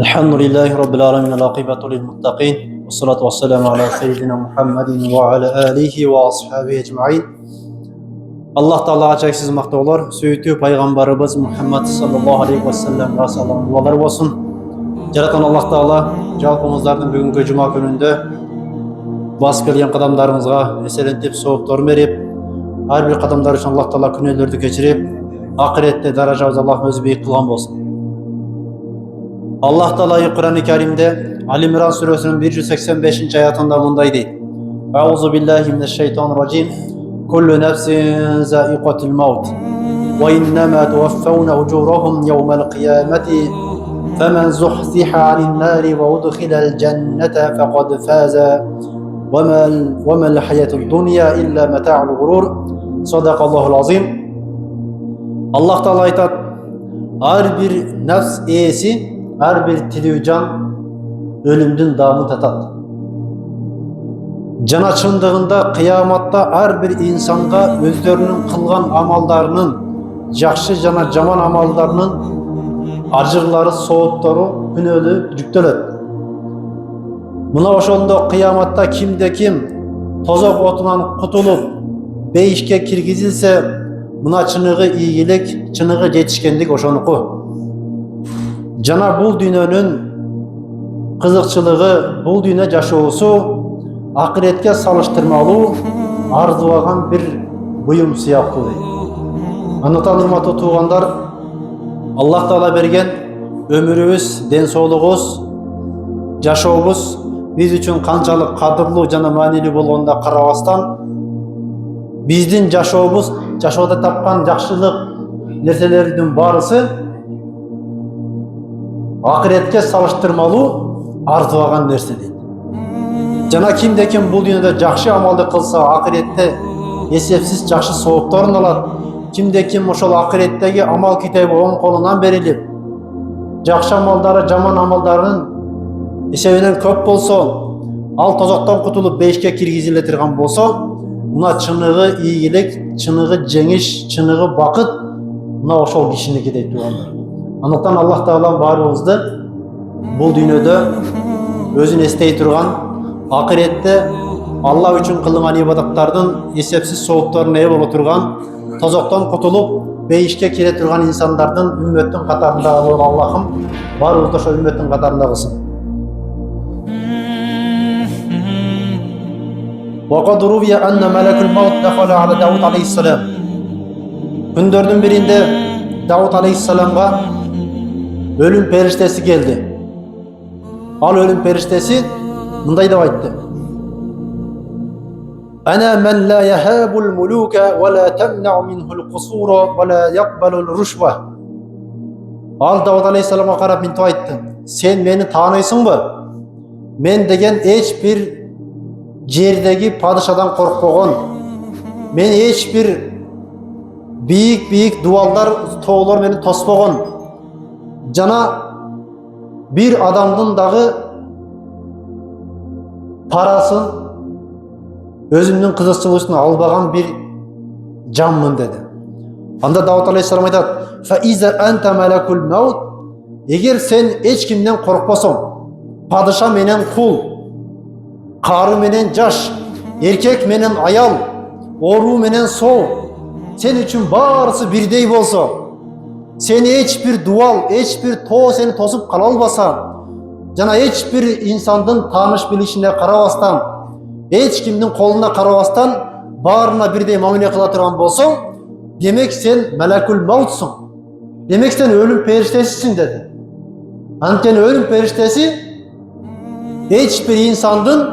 الحمد لله رب العالمين العاقبة للمتقين والصلاة والسلام على سيدنا محمد وعلى آله وأصحابه أجمعين. Allah Ta'ala çeksiz maqtovlar, söýütü Peygamberimiz Muhammed sallallahu aleyhi ve sellem salamlar olsun. Jaratan Allah Ta'ala jalpymyzlardyň bugünkü cuma gününde bas gelýän kadamlarymyzga eselentip sowaplar berip, her bir kadamlar üçin Allah Ta'ala günellerdi geçirip, ahirette darajabız Allah özü beýik kılgan bolsun. Allah Teala Kur'an-ı Kerim'de Ali İmran Suresi'nin 185. ayetinde bunday deydi. Euzu billahi mineşşeytanirracim. Kullu nefsin zâiqatul maut. Ve innemâ tuvaffawne ucûrahum yevmel kıyameti. Femen zuhziha anin nâri ve udkhilel cennete fekad fâze. Ve mel hayatul dunya illa meta'ul gurur. Sadakallahul azim. Allah Teala aytat. Her bir nefs eğesi, her bir tilücan ölümdün damı tatat. Can açındığında kıyamatta her bir insanga özlerinin kılgan amallarının, jakşı jana jaman amallarının ajırları, soğutları günölü jüktölet. Muna oşonda kıyamatta kimde kim tozok otundan kutulup beyişke kirgizilse muna çınığı iyilik, çınığı yetişkenlik oşonuku. Jana bul dünyanın kızıkçılığı, bul dünya yaşoğusu ahiretke salıştırmalı, arzuagan bir buyum siyaklı. Anlatan hurmatly tuğanlar, Allah Teala bergen ömürübüz, densoğluğuz, yaşoğubuz biz üçün kançalık kadırlı jana manili bolganda karabastan, bizdin yaşoğubuz, yaşoğda tapkan jakşılık nerselerinden barısı ahiretke salıştırmalı, arzuagan nerse deydi. Jana kimde kim bu dünyada jakşı amaldy kılsa, ahirette esepsiz jakşı sowaptарын alat. Kimde kim oşol ahiretteki amal kitabı oň kolundan berilip, jakşı amaldары, jaman amallarının esebinden köp bolsa, al tozoktan kutulup beýişke kirgiziletirgen bolsa, buna çınığı iyilik, çınığı jeňiş, çınığı bakyt, buna oşol kişiniki deyip tuğanlar. Anlatan Allah Teala barыбызды bul dünyada özün estey turgan, ahirette Allah üçün kılıngan ibadattardın esepsiz soğuklarına ev olup turgan, tozoktan kutulup beýişke kire turgan insanlardan ümmetin katarında olan Allah'ım barыбızды şo ümmetin katarında kılsın. وَقَدْ رُوِيَ أَنَّ مَلَكُ الْمَوْتِ دَخَلَ عَلَى دَاوُدَ aleyhisselam. Gündördün birinde Davud aleyhisselam'a ölüm periştesi geldi. Al ölüm periştesi bunday da aytdı. Ana men la yahabul muluka ve la temna'u minhul qusura ve la yaqbalul rushwa. Al Davud aleyhisselama karap minto aytdı. Sen beni tanıysın mı? Men degen hiç bir jerdegi padişadan korkpogon. Men hiç bir büyük duallar, toğlar beni tospogon. Jana bir adamdın dağı parasın özümdün kızıkçılığını albagan bir canmın dedi. Anda Davud aleyhisselam aytat: "Fa iza anta malakul maut." Eger sen hiç kimden korkpasan, padişa menen kul, karı menen jaş, erkek menen ayal, oru menen sow, sen üçün barısı birdey bolsa, seni hiçbir dual, hiçbir to seni tosup kala albasa, jana hiçbir insandın tanış bilişine karabastan, hiç kimdin koluna karabastan, barına birdey muamele kıla turgan bolsaň, demek sen melekul mautsun. Demek sen ölüm periştesisin dedi. Anten ölüm periştesi hiçbir insandın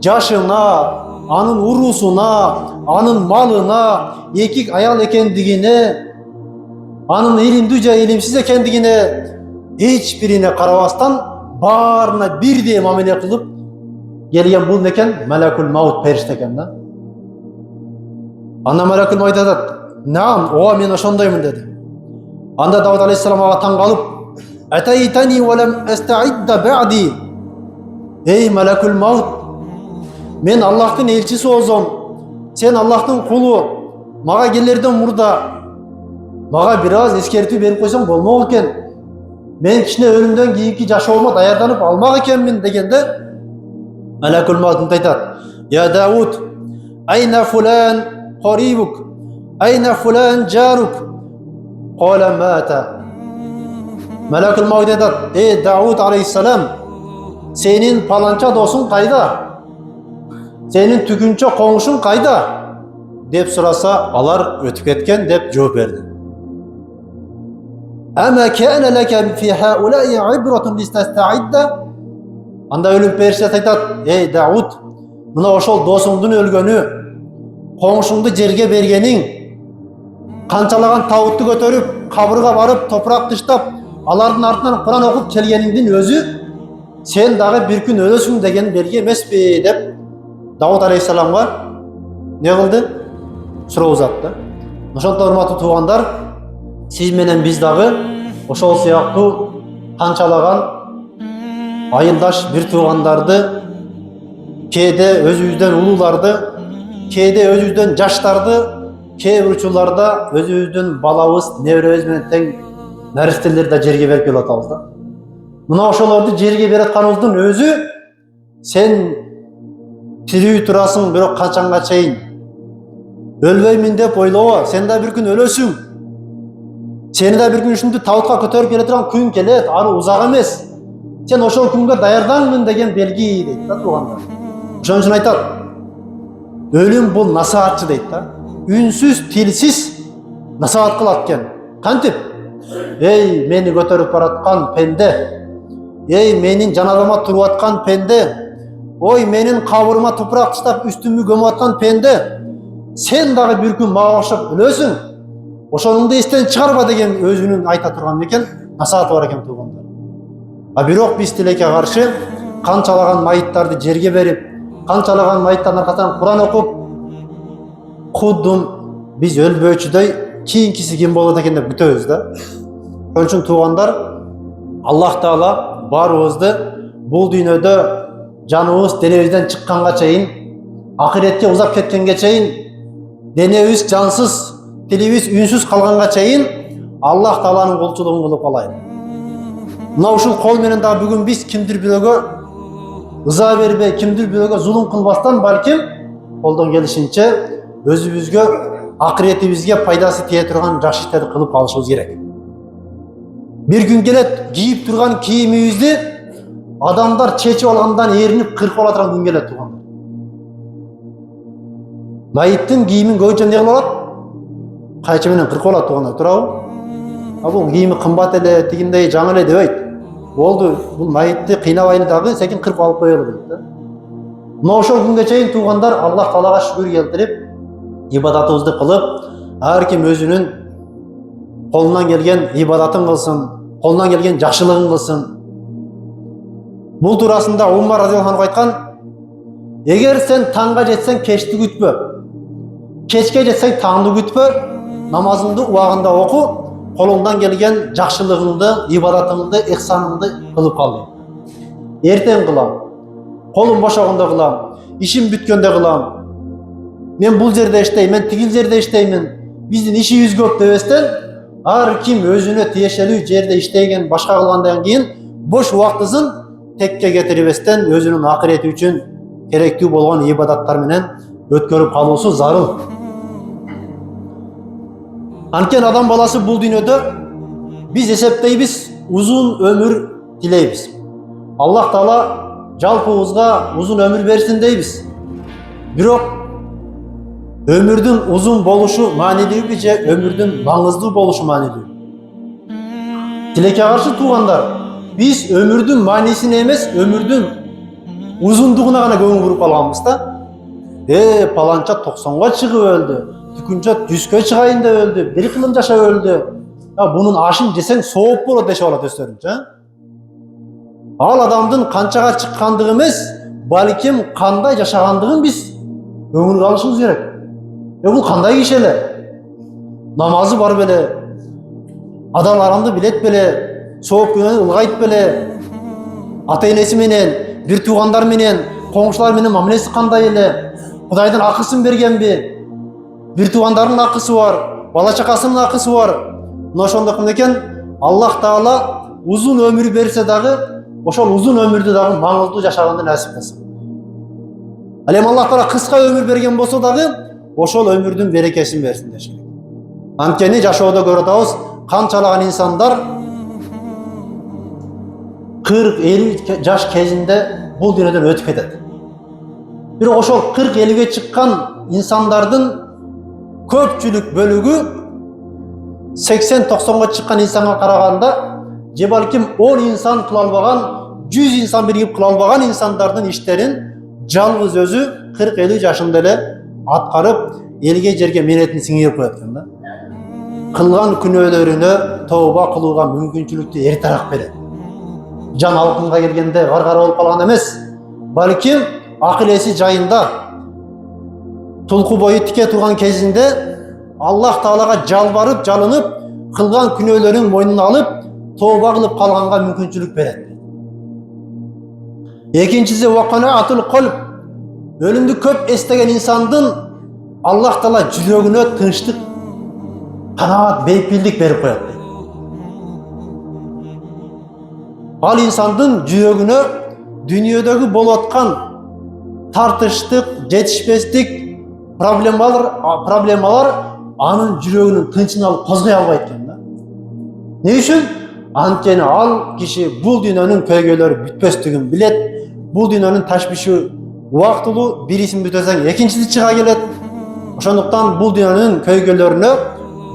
yaşına, anın urusuna, anın malına, ekik ayal ekendigine, anın ilimdüce ilimsiz ekendigine hiçbirine karabastan barına bir diye muamele kılıp gelgen bul neken melekul maut perişte eken da. Anda melekul maut atat, "Naam, oğa men oşondayım" dedi. Anda Davud aleyhisselam ağa taň galyp, "Ataytani we lem esta'idda ba'di." Ey melekul maut, men Allah'tın elçisi olsam, sen Allah'tın kulu, maga gellerden murda, maga biraz eskertүү berip koysam bolmok eken. мен кичине өлүмдөн кийинки жашоомо даярданып алмак экенмин дегенде Малакул Маут айтат: "Я Дауд, айна фулан қарибук, айна фулан жарук?" Қала мата. Малакул Маут айтат: "Ey Дауд алейхиссалам, сенин паланча досуң қайда? Сенин түгүнчө коңшуң қайда?" деп сураса, алар өтүп кеткен деп жооп берди. Ама кана лака фи хаулаи ибратун листастаидда. Анда өлүм периштеси айтат: "Ey Дауд, мына ошол досуңдун өлгөнү, коңшуңду жерге бергениң, канчалаган табутты көтөрүп, кабырга барып, топурак тыштап, алардын артынан Куран окуп келгениңдин өзү сен дагы бир күн өлөсүң деген белги эмеспи?" деп Дауд алейхиссаламга не кылды? Суроо узатты. Ошондо урматтуу туугандар, сиз менен биз дагы ошол сыяктуу канчалаган айылдаш бир туугандарды, кээде өзүбүздөн улууларды, кээде өзүбүздөн жаштарды, кээ бир учурларда өзүбүздүн балабыз, неберебиз менен тең наристелерди да жерге берип келип атабыз да. Мына ошолорду жерге берип атканыбыздын өзү сен тирүү турасың, бирок качанга чейин өлбөймүн деп ойлобо, сен да бир күн өлөсүң. Сени да бир күн ушинтип табытка көтөрүп келе турган күн келет, аны узак эмес. Сен ошол күнгө даярданмын деген белги дейт да туугандар. Ошон үчүн айтат: өлүм бул насаатчы дейт да. Үнсүз, тилсиз насаат кылат экен. Кантип? Эй, мени көтөрүп бараткан пенде. Эй, менин жаназама туруп аткан пенде. Ой, менин кабырыма топурак таштап үстүмү көмүп аткан пенде. Сен дагы бир күн мага окшоп өлөсүң. Ошонуңду эстен чыгарба деген өзүнүн айта турган экен, насааты бар экен туугандар. А бирок биз тилекке каршы канчалаган майыттарды жерге берип, канчалаган майыттардын аркасынан Куран окуп, кудум биз өлбөчүдөй кийинкиси ким болот экен деп күтөбүз да. Ошон үчүн туугандар, Аллах Таала баарыбызды бул дүйнөдө жаныбыз денебизден чыкканга чейин, акыретке узап кеткенге чейин, денебиз жансыз, тилибиз үнсүз калганга чейин Аллах Тааланын кулчулугун кылып калайын. Мына ушул кол менен дагы бүгүн биз кимдир бирөөгө ыза бербей, кимдир бирөөгө зулум кылбастан, балким колдон келишинче өзүбүзгө, акыретибизге пайдасы тие турган жакшы иштерди кылып калышыбыз керек. Бир күн келет, кийип турган кийимибизди адамдар чечип алгандан эринип кыркып ала турган күн келет туугандар. Майыттын кийимин көбүнчө эмне кылып алат? Кайчы менен кыркып алат туугандар, туурабы? А бул кийими кымбат эле, тигиндей жаңы эле дебейт. Болду, бул майытты кыйнабайлы дагы, секин кыркып алып коелу дейт да. Мына ошол күнгө чейин туугандар Аллах Таалага шүгүр келтирип, ибадатыбызды кылып, ар ким өзүнүн колунан келген ибадатын кылсын, колунан келген жакшылыгын кылсын. Бул туурасында Умар радиаллаху анху айткан: "Эгер сен таңга жетсең, кечти күтпө. Кечке жетсең, таңды күтпө. Намазыңды убагында оку, колуңдан келген жакшылыгыңды, ибадатыңды, ихсаныңды кылып кал." Эртең кылам, колум бошогондо кылам, ишим бүткөндө кылам. Мен бул жерде иштейм, мен тигил жерде иштеймин. Биздин ишибиз көп дебестен, ар ким өзүнө тиешелүү жерде иштеген, башка кылгандан кийин бош убактысын текке кетирбестен өзүнүн акырети үчүн керектүү болгон ибадаттар менен өткөрүп калуусу зарыл. Анткени адам баласы бул дүйнөдө биз эсептейбиз, узун өмүр тилейбиз. Аллах Таала жалпыбызга узун өмүр берсин дейбиз. Бирок өмүрдүн узун болушу маанилүүбү же өмүрдүн маңыздуу болушу маанилүү? Тилекке каршы туугандар, биз өмүрдүн маанисине эмес, өмүрдүн узундугуна гана көңүл буруп калганбыз да. Паланча 90га чыгып өлдү, түкүнчө 100гө чыгайын деп өлдү, бир кылым жашап өлдү. Бунун ашын жесең сооп болот дешип алат өздөрүнчө. Ал адамдын канчага чыккандыгы эмес, балким кандай жашагандыгын биз көңүл алышыбыз керек. Бул кандай киши эле? Намазы бар беле? Адам арамды билет беле? Сооп күнөөнү ылгайт беле? Ата-энеси менен, бир туугандар менен, коңшулар менен мамилеси кандай эле? Кудайдын акысын бергенби? Бир туугандарынын акысы бар, бала чакасынын акысы бар. Мына ошондой экен, Аллах Таала uzun ömür berse dagы, ошол uzun ömүrdү дагы маңыздуу жашаганды насип кылсын. Ал эми Аллах Таала кыска ömür берген болсо дагы, ошол ömүрдүн берекесин берсин деш керек. Анткени жашоодо көрүп атабыз, канчалаган инсандар 40-50 жаш кезинде бул дүйнөдөн өтүп кетет. Бирок ошол 40-50ге чыккан инсандардын көпчүлүк бөлүгү 80-90га чыккан инсанга караганда, же балким 10 инсан кыла албаган, 100 инсан биригип кыла албаган инсандардын иштерин жалгыз өзү 40-50 жашында эле аткарып, элге жерге менетин сиңирип коет экен да. Кылган күнөөлөрүнө тооба кылууга мүмкүнчүлүктү эртерээк берет. Жан алкынга келгенде гаргара болуп калган эмес, балким акыл эси жайында тулку бою тике турган кезинде Аллах Таалага жалбарып, жалынып, кылган күнөөлөрүн мойнуна алып, тооба кылып калганга мүмкүнчүлүк берет. Экинчиси ваканаатул калб. Өлүмдү көп эстеген инсандын Аллах Таала жүрөгүнө тынчтык, канаат, бейпилдик берип коет. Ал инсандын жүрөгүнө дүйнөдөгү болуп аткан тартыштык, жетишпестик, проблемалар анын жүрөгүнүн тынчын алып козгой албайт экен да. Не үчүн? Анткени ал киши бул дүйнөнүн көйгөйлөрү бүтпөстүгүн билет. Бул дүйнөнүн ташбиши убактылуу, бирисин бүтөсөң экинчиси чыга келет. Ошондуктан бул дүйнөнүн көйгөйлөрүнө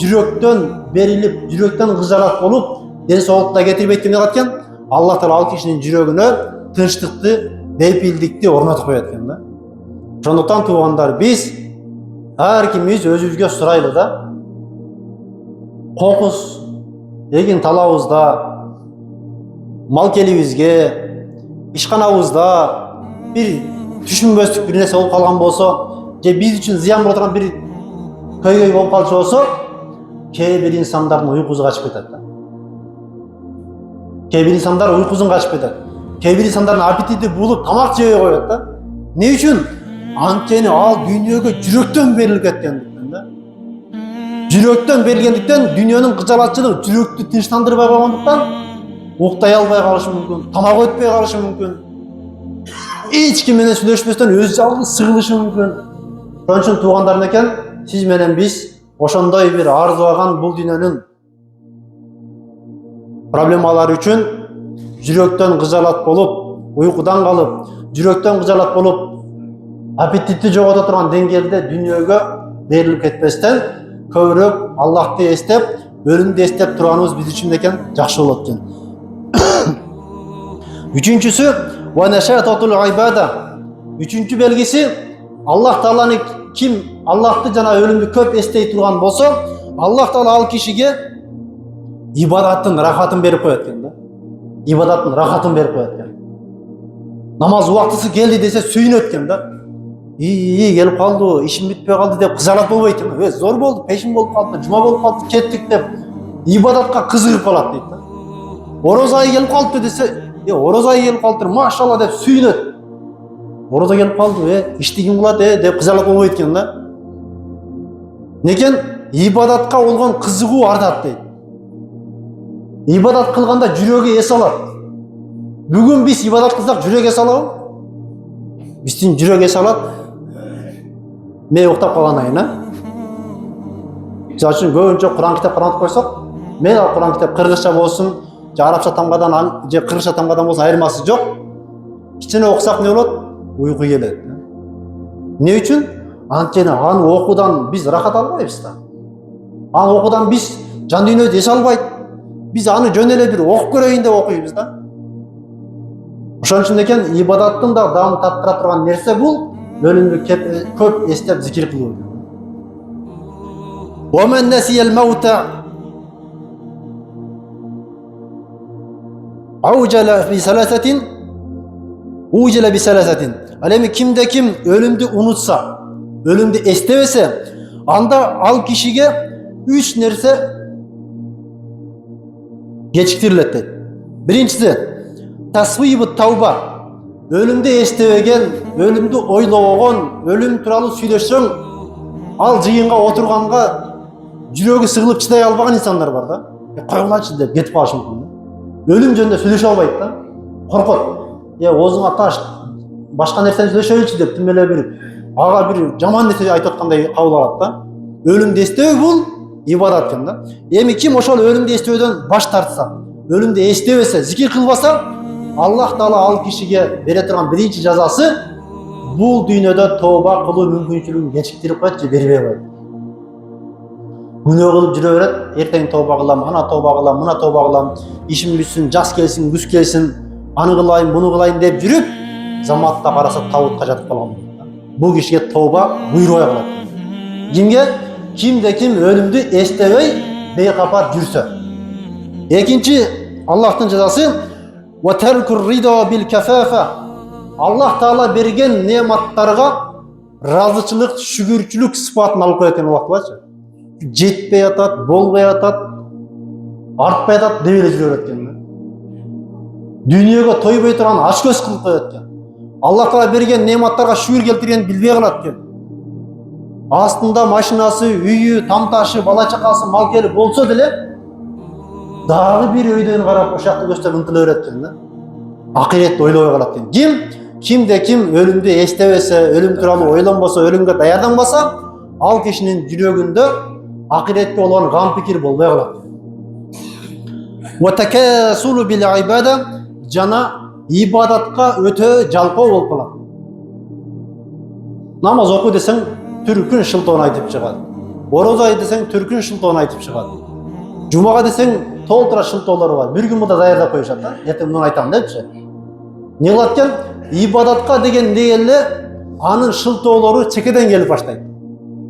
жүрөктөн берилип, жүрөктөн кызарат болуп, ден соолукта кетирбейт деп айткан. Аллах Таала ал кишинин жүрөгүнө тынчтыкты, бейпилдикти орнотуп коет экен да. Ошондуктан туугандар, биз ар кимибиз өзүбүзгө сурайлы да. Кокус эгин талабызда, мал келибизге, ишканабызда бир түшүнбөстүк бир нерсе болуп калган болсо, же биз үчүн зыян болуп турган бир көйгөй болуп калчу болсо, кээ бир инсандардын уйкусу качып кетет да. Кээ бир инсандар уйкусун качып кетет. Кээ бир инсандардын аппетити булуп, тамак жебей коет да. Не үчүн? Анткени ал дүйнөгө жүрөктөн берилип кеткендиктен да. Жүрөктөн берилгендиктен дүйнөнүн кыжалатчылыгы жүрөктү тынчтандырбай койгондуктан уктай албай калышы мүмкүн, тамак өтпөй калышы мүмкүн. Эч ким менен сүйлөшпөстөн өз жалгыз сыгылышы мүмкүн. Ошон үчүн туугандар экен, сиз менен биз ошондой бир арзуаган бул дүйнөнүн проблемалары үчүн жүрөктөн кыжалат болуп, уйкудан калып, жүрөктөн кыжалат болуп, аппетитти жогото турган деңгээлде дүйнөгө берилип кетпестен, көбүрөөк Аллахты эстеп, өлүмдү эстеп турганыбыз биз үчүн экен жакшы болот экен. Үчүнчүсү ва нашататул ибада. Үчүнчү белгиси, Аллах Тааланы ким Аллахты жана өлүмдү көп эстей турган болсо, Аллах Таала ал кишиге ибадаттын рахатын берип коет экен да. Ибадаттын рахатын берип коет экен. Намаз убактысы келди десе сүйүнөт экен да. Келип калды, ишим бүтпөй калды деп кызарат болбойт экен. Зор болду, пешин болуп калды, жума болуп калды, кеттик деп ибадатка кызыгып калат дейт да. Ороз айы келип калды десе, ороз айы келип калды, машалла деп сүйүнөт. Орозо келип калды, ишти ким кылат деп кызарат болбойт экен да. Некен? Ибадатка болгон кызыгуу артат дейт. Ибадат кылганда жүрөгү эс алат. Бүгүн биз ибадат кылсак жүрөк эс алабы? Биздин жүрөк эс алат. Мен уктап калгандан кийин, Мисалы үчүн көбүнчө Куран китеп каратып койсок, мен ал Куран китеп кыргызча болсун, же арабча тамгадан, же кыргызча тамгадан болсун айырмасы жок. Кичине окусак не болот? Уйку келет. Не үчүн? Анткени аны окуудан биз рахат албайбыз да. Аны окуудан биз жан дүйнөбүз эс албайт. Биз аны жөн эле бир окуп көрөйүн деп окуйбуз да. Ошон үчүн экен ибадаттын да даамын таттыра турган нерсе бул өлүмдү көп эстеп зикир кылуу. Wa man nasiya al-mauta awjala bi salasatin ujala bi salasatin. Ал эми кимде ким өлүмдү унутса, өлүмдү эстебесе, анда ал кишиге 3 нерсе кечиктирилет дейт. Биринчиси тасвибу тауба. Өлүмдү эстебеген, өлүмдү ойлобогон, өлүм тууралуу сүйлөшсөң, ал жыйынга отурганга жүрөгү сыгылып чыдай албаган инсандар бар да. Койгулачы деп кетип калышы мүмкүн. Өлüm жөнүндө сүйлөшө албайт да. Коркот. Оозуңа таш, башка нерсени сүйлөшөйүнчү деп тим эле бир ага бир жаман нерсе айтып аткандай кабыл алат да. Өлүмдү эстөө бул ибадат экен да. Эми ким ошол өлүмдү эстөөдөн баш тартса, өлүмдү эстебесе, зикир кылбаса, Аллах Таала ал кишиге бере турган биринчи жазасы бул дүйнөдө тооба кылуу мүмкүнчүлүгүн кечиктирип коет же бербей коет. Күнөө кылып жүрө берет, эртең тооба кылам, ана тооба кылам, мына тооба кылам, ишим бүтсүн, жаз келсин, күз келсин, аны кылайын, буну кылайын деп жүрүп, заматта караса табутка жатып калган. Бул кишиге тооба буйрубай калат. Кимге? Кимде ким өлүмдү эстебей бейкапар жүрсө. Экинчи Аллахтын жазасы ва таркур рида бил кафафа. Аллах Таала берген неаматтарга разычылык, шүгүрчүлүк сыпатын алып коет экен Аллах Таалачы. Жетпей атат, болбой атат, артпай атат деп эле жүрө берет экен. Дүйнөгө тойбой турган ач көз кылып коет экен. Аллах Таала берген неаматтарга шүгүр келтиргенин билбей калат экен. Астында машинасы, үйү, тамташы, бала чакасы, мал кели болсо деле дагы бир өйдөн карап ошакты көздөп ынтыла берет экен да. Акыретти ойлобой калат экен. Кимде ким өлүмдү эстебесе, өлүм тууралуу ойлонбосо, өлүмгө даярданбаса, ал кишинин жүрөгүндө акыретке болгон гам пикир болбой калат. Ва такасулу бил ибада, жана ибадатка өтө жалкоо болуп калат. Намаз окуу десең, түркүн шылтоон айтып чыгат. Орозо ай десең, түркүн шылтоон айтып чыгат. Жумага десең, толтура шылтоолор бар. Бир күн мында даярдап коюшат да. Эртең муну айтам депчи. Не кылат экен? Ибадатка деген эле анын шылтоолору чекеден келип баштайт.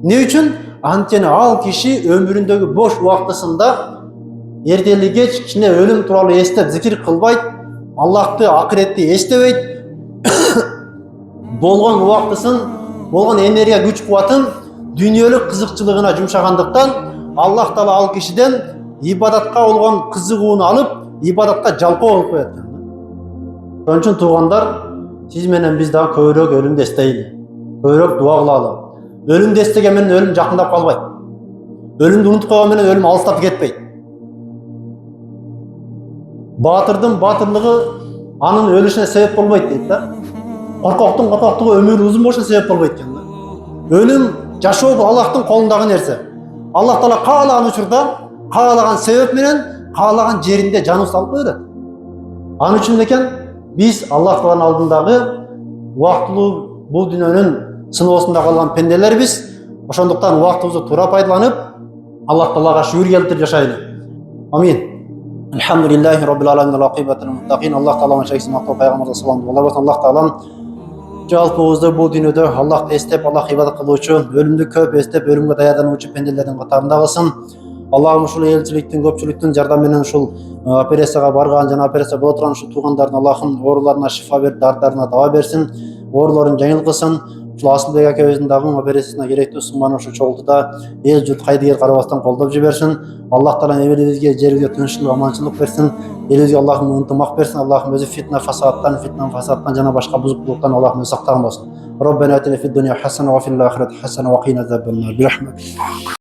Не үчүн? Анткени ал киши өмүрүндөгү бош убактысында эртели кеч кичине өлүм тууралуу эстеп зикир кылбайт, Аллахты, акыретти эстебейт. Болгон убактысын, болгон энергия, күч кубатын дүйнөлүк кызыкчылыгына жумшагандыктан Аллах Таала ал кишиден ибадатка болгон кызыгууну алып, ибадатка жалкоо болуп коет. Ошон үчүн туугандар, сиз менен биз дагы көбүрөөк өлүмдү эстейли, көбүрөөк дуа кылалы. Өлүмдү эстеген менен өлүм жакындап калбайт. Өлүмдү унутуп койгон менен өлүм алыстап кетпейт. Батырдын батырлыгы анын өлүшүнө себеп болбойт дейт да. Коркоктун коркоктугу өмүрү узун болушуна себеп болбойт экен да. Өлүм жашоо бул Аллахтын колундагы нерсе. Аллах Таала каалаган учурда, каалаган себеп менен, каалаган жеринде жаныбызды салып коет. Аны үчүн экен биз Аллах Тааланын алдындагы убактылуу бул дүйнөнүн сыноосунда калган пенделербиз. Ошондуктан убактыбызды туура пайдаланып, Аллах Таалага шүгүр келтирип жашайлы. Амин. Алхамдулиллахи раббил аламин ал-акибатул муттакин. Аллах Таалага шайксин мактоо пайгамбарга салам. Аллах Таалам жалпыбызды бул дүйнөдө Аллахты эстеп, Аллах ибадат кылуучу, өлүмдү көп эстеп, өлүмгө даярдануучу пенделердин катарында кылсын. Аллахым ушул элчиликтин, көпчүлүктүн жардам менен ушул операцияга барган жана операция боло турган ушул туугандардын Аллахым ооруларына шифа берип, дардарына дава берсин, ооруларын жеңил кылсын. Ушул Асылбек акебиздин дагы операциясына керектүү сумманы ушу чогултуда эл журт кайдыгер карабастан колдоп жиберсин. Аллах Таала элибизге, жерибизге тынччылык, аманчылык берсин. Элибизге Аллахым ынтымак берсин. Аллахым өзү фитна фасадтан жана башка бузуктулуктан Аллахым өзү сактаган болсун. Роббана атина фид дунья хасана ва фил ахирати хасана ва кина азабан нар.